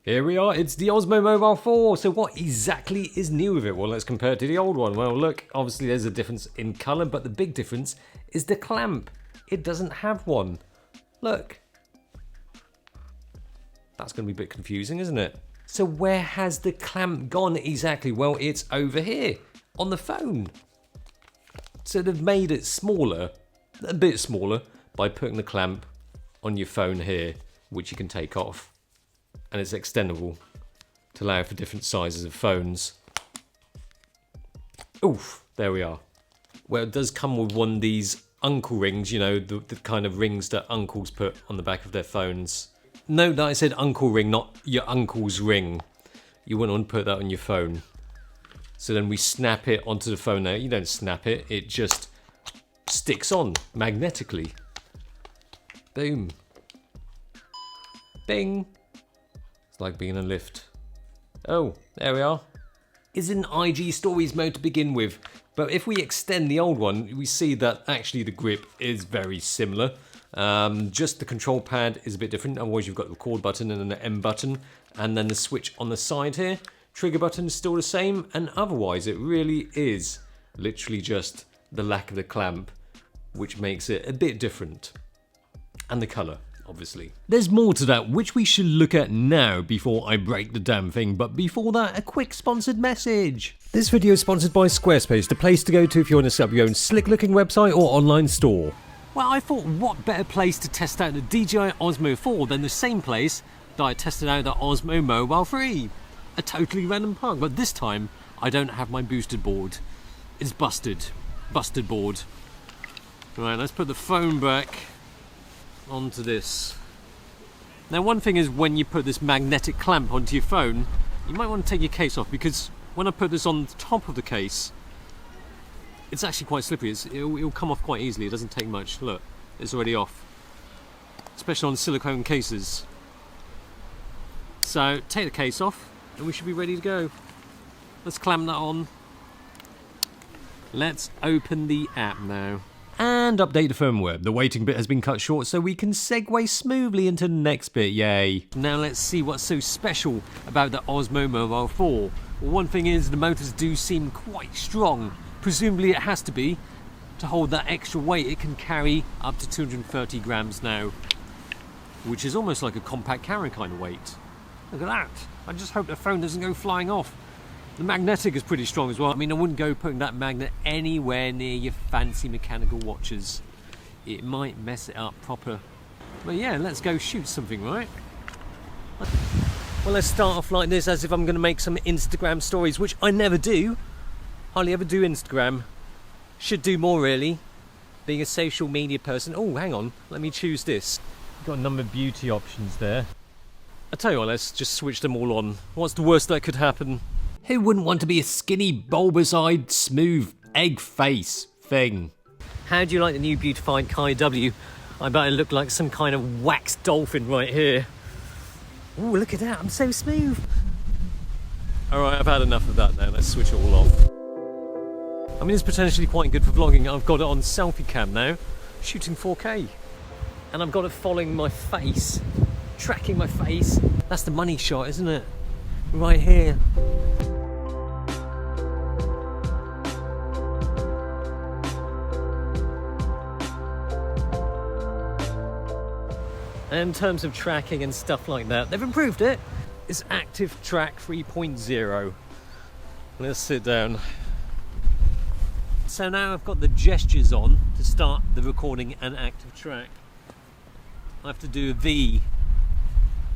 Here we are, it's the Osmo Mobile 4. So what exactly is new with it? Well, let's compare it to the old one. Well, look, obviously there's a difference in colour, but the big difference is the clamp. It doesn't have one. Look. That's going to be a bit confusing, isn't it? So where has the clamp gone exactly? Well, it's over here on the phone. So they've made it smaller, a bit smaller, by putting the clamp on your phone here, which you can take off. And it's extendable to allow for different sizes of phones. Oof, there we are. Well, it does come with one of these uncle rings, you know, the kind of rings that uncles put on the back of their phones. Note that I said uncle ring, not your uncle's ring. You wouldn't want to put that on your phone. So then we snap it onto the phone now. You don't snap it, it just sticks on magnetically. Boom. Bing. It's like being in a lift. Oh, there we are. It's in IG Stories mode to begin with, but if we extend the old one, we see that actually the grip is very similar. Just the control pad is a bit different. Otherwise, you've got the record button and then the M button, and then the switch on the side here. Trigger button is still the same, and otherwise, it really is literally just the lack of the clamp, which makes it a bit different, and the colour. Obviously. There's more to that, which we should look at now before I break the damn thing, but before that, a quick sponsored message. This video is sponsored by Squarespace, the place to go to if you want to set up your own slick looking website or online store. Well, I thought what better place to test out the DJI Osmo 4 than the same place that I tested out the Osmo Mobile 3. A totally random park, but this time I don't have my boosted board. It's busted. Busted board. Right, let's put the phone back onto this. Now, one thing is when you put this magnetic clamp onto your phone, you might want to take your case off, because when I put this on the top of the case, it's actually quite slippery. It'll come off quite easily. It doesn't take much. Look, it's already off, especially on silicone cases. So take the case off and we should be ready to go. Let's clamp that on. Let's open the app now and update the firmware. The waiting bit has been cut short so we can segue smoothly into the next bit, yay. Now let's see what's so special about the Osmo Mobile 4. Well, one thing is the motors do seem quite strong. Presumably it has to be to hold that extra weight. It can carry up to 230 grams now, which is almost like a compact camera kind of weight. Look at that. I just hope the phone doesn't go flying off. The magnetic is pretty strong as well. I mean, I wouldn't go putting that magnet anywhere near your fancy mechanical watches. It might mess it up proper. But yeah, let's go shoot something, right? Well, let's start off like this, as if I'm going to make some Instagram stories, which I never do. Hardly ever do Instagram. Should do more, really. Being a social media person. Oh, hang on. Let me choose this. Got a number of beauty options there. I tell you what, let's just switch them all on. What's the worst that could happen? Who wouldn't want to be a skinny, bulbous-eyed, smooth, egg face thing? How do you like the new beautified Kai W? I bet I look like some kind of wax dolphin right here. Oh, look at that, I'm so smooth. Alright, I've had enough of that now, let's switch it all off. I mean, it's potentially quite good for vlogging. I've got it on selfie cam now, shooting 4K. And I've got it following my face, tracking my face. That's the money shot, isn't it? Right here. And in terms of tracking and stuff like that, they've improved it. It's Active Track 3.0. Let's sit down. So now I've got the gestures on to start the recording and Active Track. I have to do a V.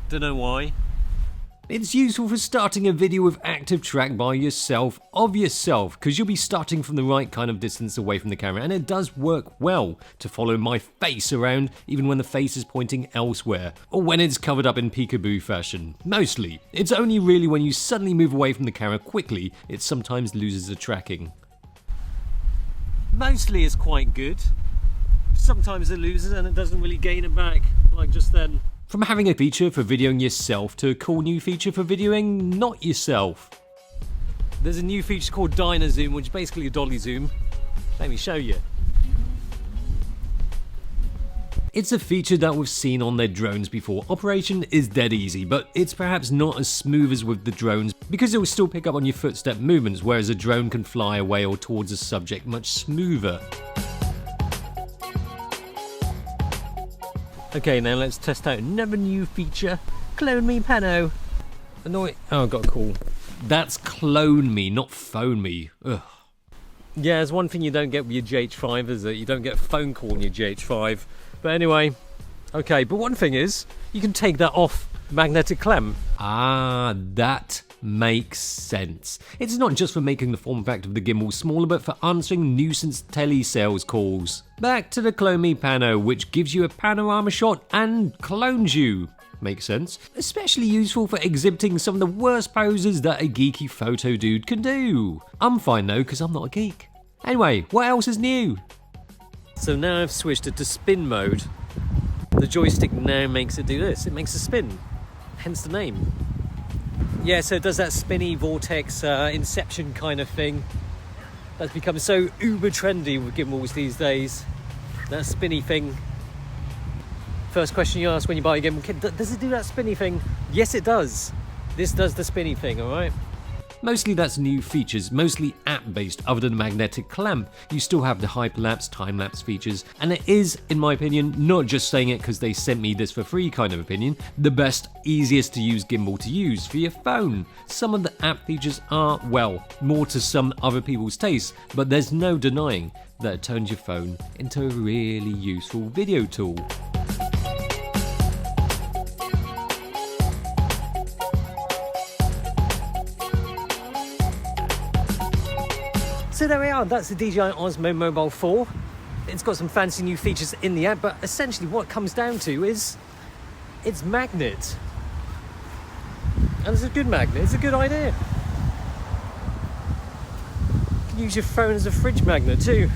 Don't know why. It's useful for starting a video with Active Track by yourself, of yourself, because you'll be starting from the right kind of distance away from the camera, and it does work well to follow my face around even when the face is pointing elsewhere, or when it's covered up in peekaboo fashion. Mostly. It's only really when you suddenly move away from the camera quickly, it sometimes loses the tracking. Mostly it's quite good. Sometimes it loses and it doesn't really gain it back, like just then. From having a feature for videoing yourself to a cool new feature for videoing not yourself. There's a new feature called Dyna Zoom, which is basically a dolly zoom. Let me show you. It's a feature that we've seen on their drones before. Operation is dead easy, but it's perhaps not as smooth as with the drones because it will still pick up on your footstep movements, whereas a drone can fly away or towards a subject much smoother. Okay, now let's test out another new feature. Clone Me Pano. Oh, I got a call. That's clone me, not phone me. Ugh. Yeah, there's one thing you don't get with your GH5 is that you don't get a phone call on your GH5. But anyway, okay, but one thing is, you can take that off magnetic clamp. Ah, that makes sense. It's not just for making the form factor of the gimbal smaller, but for answering nuisance telesales calls. Back to the Clone Me Pano, which gives you a panorama shot and clones you. Makes sense. Especially useful for exhibiting some of the worst poses that a geeky photo dude can do. I'm fine though, because I'm not a geek. Anyway, what else is new? So now I've switched it to spin mode. The joystick now makes it do this. It makes a spin, hence the name. Yeah, so it does that spinny vortex inception kind of thing. That's become so uber trendy with gimbals these days. That spinny thing. First question you ask when you buy a gimbal, does it do that spinny thing? Yes, it does. This does the spinny thing, alright? Mostly that's new features, mostly app-based. Other than the magnetic clamp, you still have the hyperlapse, time-lapse features, and it is, in my opinion, not just saying it because they sent me this for free kind of opinion, the best, easiest to use gimbal to use for your phone. Some of the app features are, well, more to some other people's taste, but there's no denying that it turns your phone into a really useful video tool. So there we are, that's the DJI Osmo Mobile 4. It's got some fancy new features in the app, but essentially what it comes down to is it's magnet. And it's a good magnet, it's a good idea. You can use your phone as a fridge magnet too.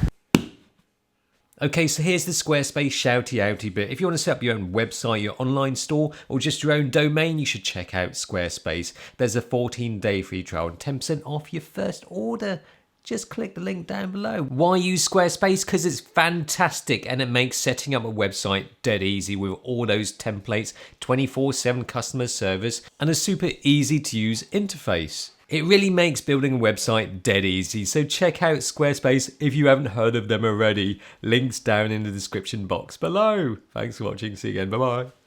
Okay, so here's the Squarespace shouty outy bit. If you want to set up your own website, your online store, or just your own domain, you should check out Squarespace. There's a 14-day free trial and 10% off your first order. Just click the link down below. Why use Squarespace? Because it's fantastic and it makes setting up a website dead easy with all those templates, 24/7 customer service, and a super easy to use interface. It really makes building a website dead easy, so check out Squarespace if you haven't heard of them already. Links down in the description box below. Thanks for watching, see you again, bye bye.